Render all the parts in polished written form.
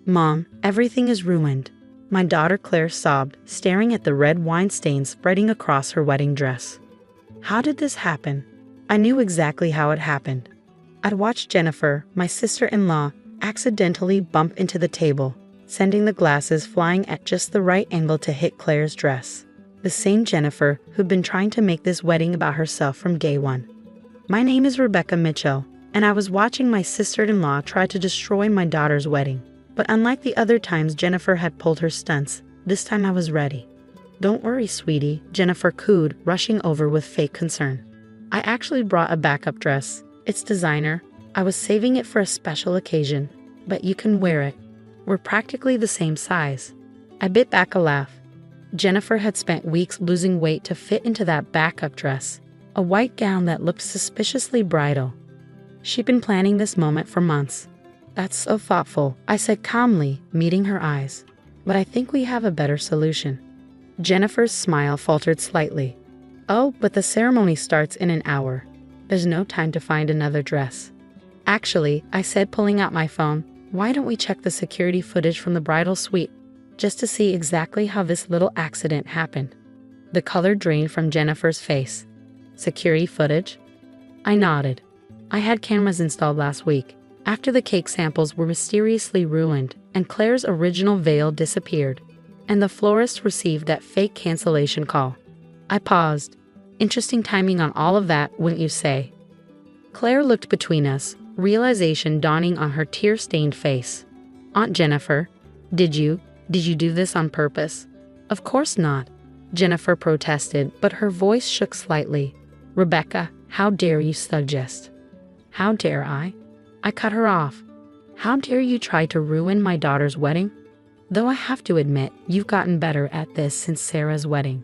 Mom, everything is ruined. My daughter Claire sobbed, staring at the red wine stains spreading across her wedding dress. How did this happen? I knew exactly how it happened. I'd watched Jennifer, my sister-in-law, accidentally bump into the table, sending the glasses flying at just the right angle to hit Claire's dress. The same Jennifer who'd been trying to make this wedding about herself from day one. My name is Rebecca Mitchell, and I was watching my sister-in-law try to destroy my daughter's wedding. But unlike the other times Jennifer had pulled her stunts, this time I was ready. Don't worry, sweetie, Jennifer cooed, rushing over with fake concern. I actually brought a backup dress. It's designer. I was saving it for a special occasion, but you can wear it. We're practically the same size. I bit back a laugh. Jennifer had spent weeks losing weight to fit into that backup dress, a white gown that looked suspiciously bridal. She'd been planning this moment for months. That's so thoughtful, I said calmly, meeting her eyes. But I think we have a better solution. Jennifer's smile faltered slightly. Oh, but the ceremony starts in an hour. There's no time to find another dress. Actually, I said, pulling out my phone, why don't we check the security footage from the bridal suite, just to see exactly how this little accident happened? The color drained from Jennifer's face. Security footage? I nodded. I had cameras installed last week, after the cake samples were mysteriously ruined and Claire's original veil disappeared, and the florist received that fake cancellation call. I paused. Interesting timing on all of that, wouldn't you say? Claire looked between us, realization dawning on her tear-stained face. Aunt Jennifer, did you do this on purpose? Of course not, Jennifer protested, but her voice shook slightly. Rebecca, how dare you suggest? How dare I? I cut her off. How dare you try to ruin my daughter's wedding? Though I have to admit, you've gotten better at this since Sarah's wedding.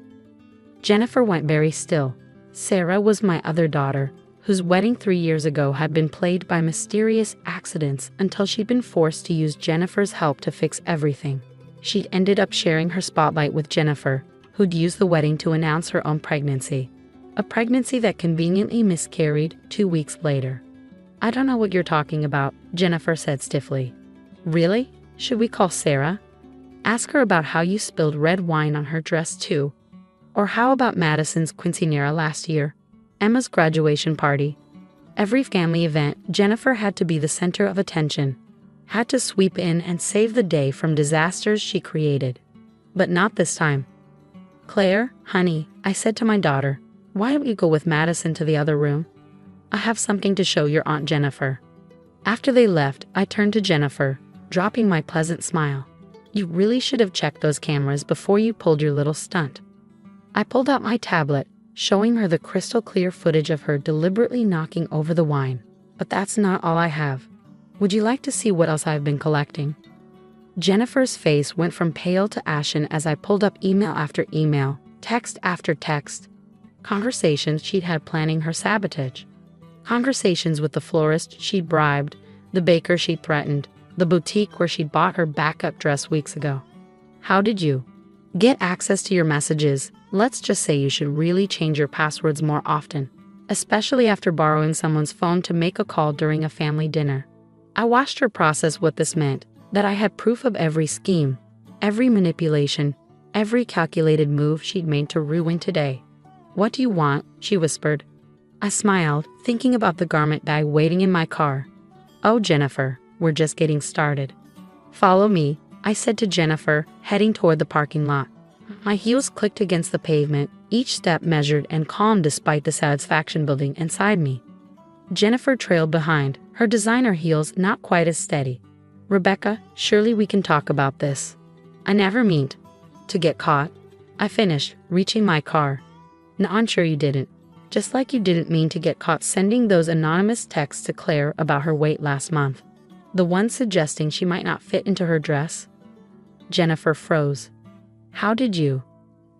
Jennifer went very still. Sarah was my other daughter, whose wedding 3 years ago had been plagued by mysterious accidents until she'd been forced to use Jennifer's help to fix everything. She'd ended up sharing her spotlight with Jennifer, who'd used the wedding to announce her own pregnancy. A pregnancy that conveniently miscarried 2 weeks later. I don't know what you're talking about, Jennifer said stiffly. Really? Should we call Sarah? Ask her about how you spilled red wine on her dress too. Or how about Madison's quinceañera last year? Emma's graduation party. Every family event, Jennifer had to be the center of attention. Had to sweep in and save the day from disasters she created. But not this time. Claire, honey, I said to my daughter, why don't you go with Madison to the other room? I have something to show your Aunt Jennifer. After they left, I turned to Jennifer, dropping my pleasant smile. You really should have checked those cameras before you pulled your little stunt. I pulled out my tablet, showing her the crystal clear footage of her deliberately knocking over the wine. But that's not all I have. Would you like to see what else I've been collecting? Jennifer's face went from pale to ashen as I pulled up email after email, text after text. Conversations she'd had planning her sabotage. Conversations with the florist she'd bribed, the baker she'd threatened, the boutique where she'd bought her backup dress weeks ago. How did you get access to your messages? Let's just say you should really change your passwords more often, especially after borrowing someone's phone to make a call during a family dinner. I watched her process what this meant, that I had proof of every scheme, every manipulation, every calculated move she'd made to ruin today. What do you want? She whispered. I smiled, thinking about the garment bag waiting in my car. Oh, Jennifer, we're just getting started. Follow me, I said to Jennifer, heading toward the parking lot. My heels clicked against the pavement, each step measured and calm despite the satisfaction building inside me. Jennifer trailed behind, her designer heels not quite as steady. Rebecca, surely we can talk about this. I never meant to get caught. I finished, reaching my car. No, I'm sure you didn't. Just like you didn't mean to get caught sending those anonymous texts to Claire about her weight last month. The one suggesting she might not fit into her dress. Jennifer froze. How did you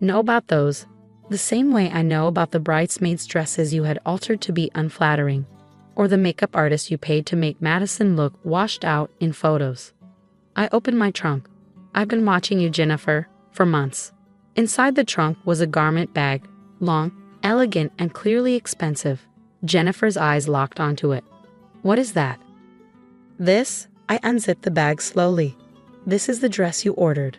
know about those? The same way I know about the bridesmaids' dresses you had altered to be unflattering, or the makeup artist you paid to make Madison look washed out in photos. I opened my trunk. I've been watching you, Jennifer, for months. Inside the trunk was a garment bag, long, elegant, and clearly expensive. Jennifer's eyes locked onto it. What is that? This? I unzipped the bag slowly. This is the dress you ordered.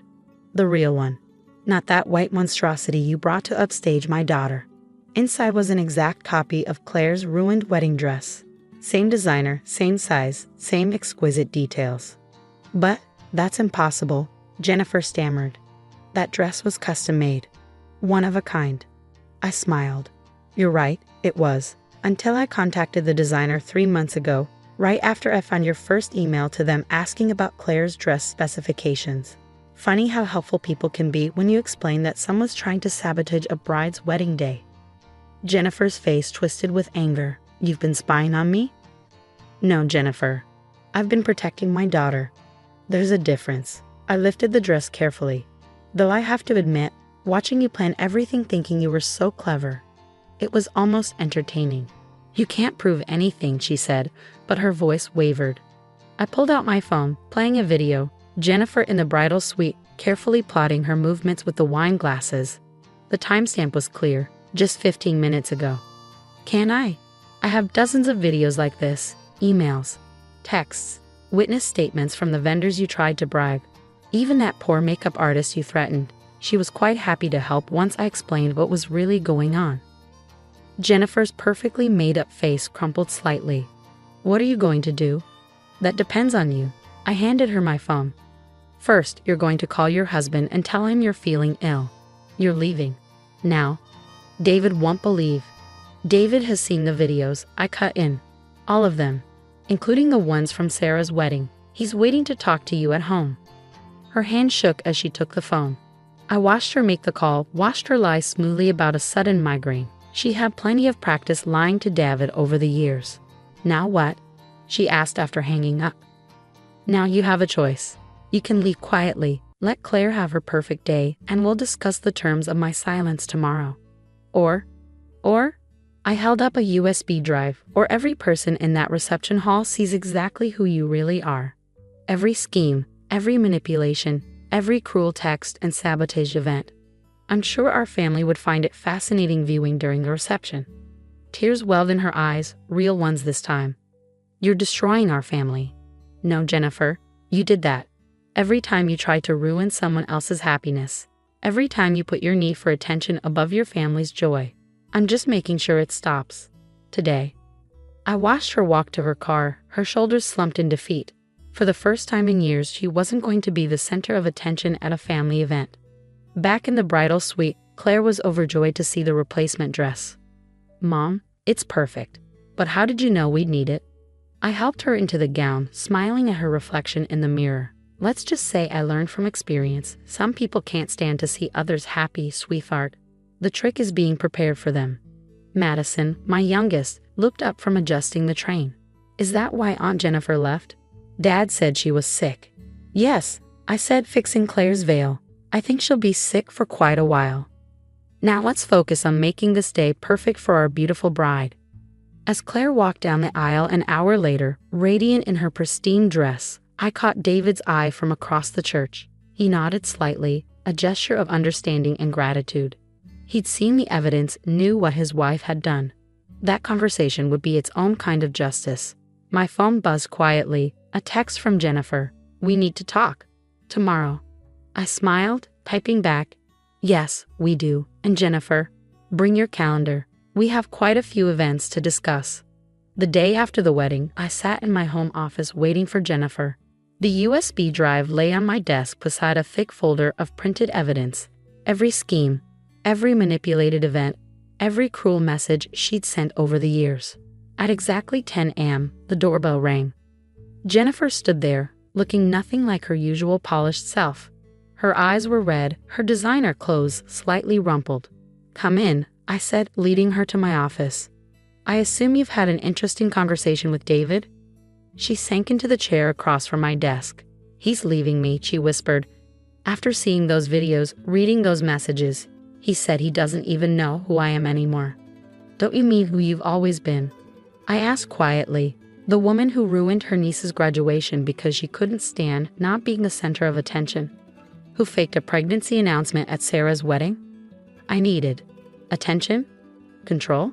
The real one. Not that white monstrosity you brought to upstage my daughter. Inside was an exact copy of Claire's ruined wedding dress. Same designer, same size, same exquisite details. But that's impossible, Jennifer stammered. That dress was custom made. One of a kind. I smiled. You're right, it was. Until I contacted the designer 3 months ago, right after I found your first email to them asking about Claire's dress specifications. Funny how helpful people can be when you explain that someone's trying to sabotage a bride's wedding day. Jennifer's face twisted with anger. You've been spying on me? No, Jennifer. I've been protecting my daughter. There's a difference. I lifted the dress carefully. Though I have to admit, watching you plan everything thinking you were so clever. It was almost entertaining. You can't prove anything, she said, but her voice wavered. I pulled out my phone, playing a video, Jennifer in the bridal suite, carefully plotting her movements with the wine glasses. The timestamp was clear, just 15 minutes ago. Can I? I have dozens of videos like this, emails, texts, witness statements from the vendors you tried to bribe. Even that poor makeup artist you threatened. She was quite happy to help once I explained what was really going on. Jennifer's perfectly made-up face crumpled slightly. What are you going to do? That depends on you. I handed her my phone. First, you're going to call your husband and tell him you're feeling ill. You're leaving. Now. David won't believe. David has seen the videos I cut in. All of them. Including the ones from Sarah's wedding. He's waiting to talk to you at home. Her hand shook as she took the phone. I watched her make the call, watched her lie smoothly about a sudden migraine. She had plenty of practice lying to David over the years. Now what? She asked after hanging up. Now you have a choice. You can leave quietly, let Claire have her perfect day, and we'll discuss the terms of my silence tomorrow. Or, I held up a USB drive, or every person in that reception hall sees exactly who you really are. Every scheme, every manipulation, every cruel text and sabotage event. I'm sure our family would find it fascinating viewing during the reception. Tears welled in her eyes, real ones this time. You're destroying our family. No, Jennifer, you did that. Every time you tried to ruin someone else's happiness. Every time you put your need for attention above your family's joy. I'm just making sure it stops. Today. I watched her walk to her car, her shoulders slumped in defeat. For the first time in years, she wasn't going to be the center of attention at a family event. Back in the bridal suite, Claire was overjoyed to see the replacement dress. Mom, it's perfect. But how did you know we'd need it? I helped her into the gown, smiling at her reflection in the mirror. Let's just say I learned from experience. Some people can't stand to see others happy, sweetheart. The trick is being prepared for them. Madison, my youngest, looked up from adjusting the train. Is that why Aunt Jennifer left? Dad said she was sick. Yes, I said, fixing Claire's veil. I think she'll be sick for quite a while. Now let's focus on making this day perfect for our beautiful bride. As Claire walked down the aisle an hour later, radiant in her pristine dress, I caught David's eye from across the church. He nodded slightly, a gesture of understanding and gratitude. He'd seen the evidence, knew what his wife had done. That conversation would be its own kind of justice. My phone buzzed quietly, a text from Jennifer. We need to talk. Tomorrow. I smiled, typing back, yes, we do. And Jennifer, bring your calendar. We have quite a few events to discuss. The day after the wedding, I sat in my home office waiting for Jennifer. The USB drive lay on my desk beside a thick folder of printed evidence. Every scheme, every manipulated event, every cruel message she'd sent over the years. At exactly 10 a.m., the doorbell rang. Jennifer stood there, looking nothing like her usual polished self. Her eyes were red, her designer clothes slightly rumpled. Come in, I said, leading her to my office. I assume you've had an interesting conversation with David? She sank into the chair across from my desk. He's leaving me, she whispered. After seeing those videos, reading those messages, he said he doesn't even know who I am anymore. Don't you mean who you've always been? I asked quietly. The woman who ruined her niece's graduation because she couldn't stand not being the center of attention. Who faked a pregnancy announcement at Sarah's wedding? I needed attention? Control?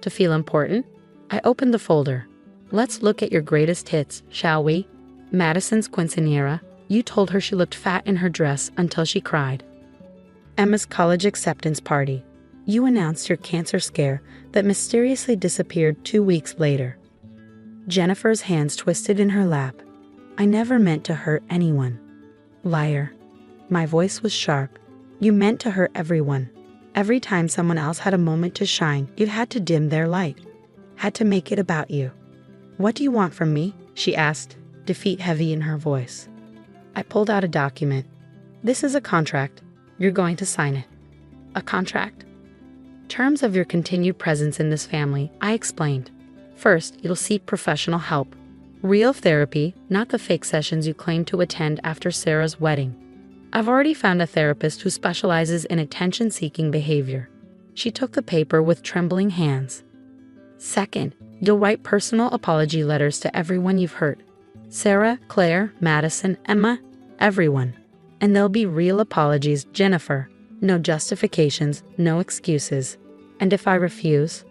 To feel important? I opened the folder. Let's look at your greatest hits, shall we? Madison's quinceañera. You told her she looked fat in her dress until she cried. Emma's college acceptance party. You announced your cancer scare that mysteriously disappeared 2 weeks later. Jennifer's hands twisted in her lap. I never meant to hurt anyone. Liar. My voice was sharp. You meant to hurt everyone. Every time someone else had a moment to shine, you had to dim their light. Had to make it about you. What do you want from me? She asked, defeat heavy in her voice. I pulled out a document. This is a contract. You're going to sign it. A contract? Terms of your continued presence in this family, I explained. First, you'll seek professional help. Real therapy, not the fake sessions you claimed to attend after Sarah's wedding. I've already found a therapist who specializes in attention-seeking behavior. She took the paper with trembling hands. Second, you'll write personal apology letters to everyone you've hurt. Sarah, Claire, Madison, Emma, everyone. And there'll be real apologies, Jennifer. No justifications, no excuses. And if I refuse?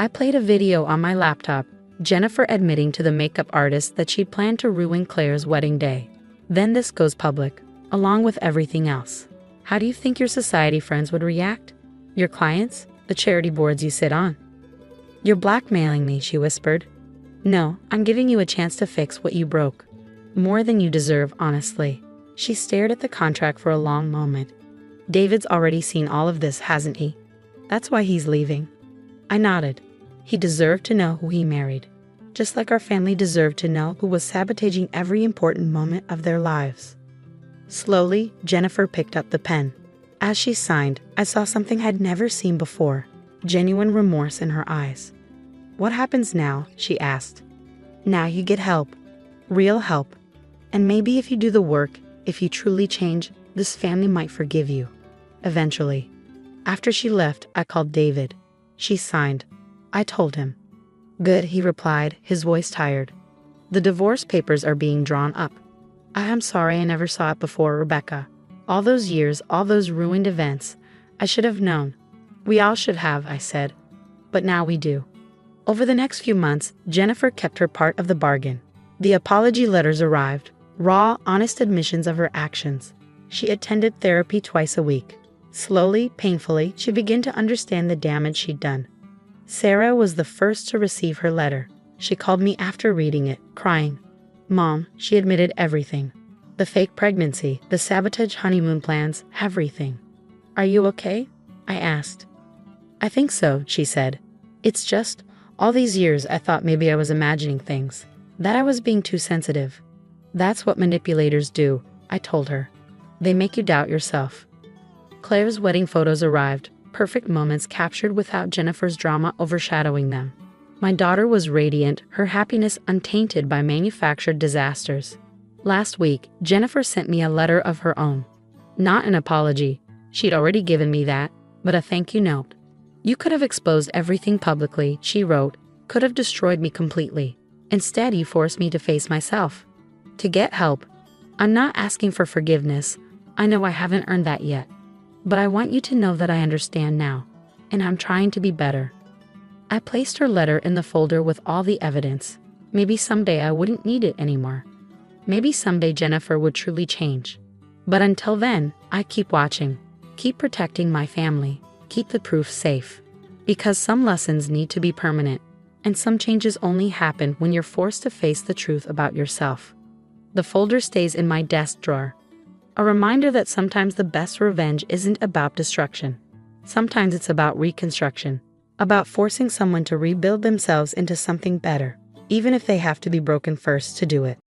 I played a video on my laptop, Jennifer admitting to the makeup artist that she'd planned to ruin Claire's wedding day. Then this goes public, along with everything else. How do you think your society friends would react? Your clients? The charity boards you sit on? You're blackmailing me, she whispered. No, I'm giving you a chance to fix what you broke. More than you deserve, honestly. She stared at the contract for a long moment. David's already seen all of this, hasn't he? That's why he's leaving. I nodded. He deserved to know who he married. Just like our family deserved to know who was sabotaging every important moment of their lives. Slowly, Jennifer picked up the pen. As she signed, I saw something I'd never seen before. Genuine remorse in her eyes. What happens now? She asked. Now you get help. Real help. And maybe if you do the work, if you truly change, this family might forgive you. Eventually. After she left, I called David. She signed. I told him. Good, he replied, his voice tired. The divorce papers are being drawn up. I am sorry I never saw it before, Rebecca. All those years, all those ruined events. I should have known. We all should have, I said. But now we do. Over the next few months, Jennifer kept her part of the bargain. The apology letters arrived, raw, honest admissions of her actions. She attended therapy twice a week. Slowly, painfully, she began to understand the damage she'd done. Sarah was the first to receive her letter. She called me after reading it, crying. Mom, she admitted everything. The fake pregnancy, the sabotage honeymoon plans, everything. Are you okay? I asked. I think so, she said. It's just, all these years I thought maybe I was imagining things. That I was being too sensitive. That's what manipulators do, I told her. They make you doubt yourself. Claire's wedding photos arrived, perfect moments captured without Jennifer's drama overshadowing them. My daughter was radiant, her happiness untainted by manufactured disasters. Last week, Jennifer sent me a letter of her own. Not an apology. She'd already given me that, but a thank you note. You could have exposed everything publicly, she wrote, could have destroyed me completely. Instead, you forced me to face myself. To get help. I'm not asking for forgiveness. I know I haven't earned that yet. But I want you to know that I understand now, and I'm trying to be better. I placed her letter in the folder with all the evidence. Maybe someday I wouldn't need it anymore. Maybe someday Jennifer would truly change. But until then, I keep watching, keep protecting my family, keep the proof safe. Because some lessons need to be permanent, and some changes only happen when you're forced to face the truth about yourself. The folder stays in my desk drawer. A reminder that sometimes the best revenge isn't about destruction. Sometimes it's about reconstruction, about forcing someone to rebuild themselves into something better, even if they have to be broken first to do it.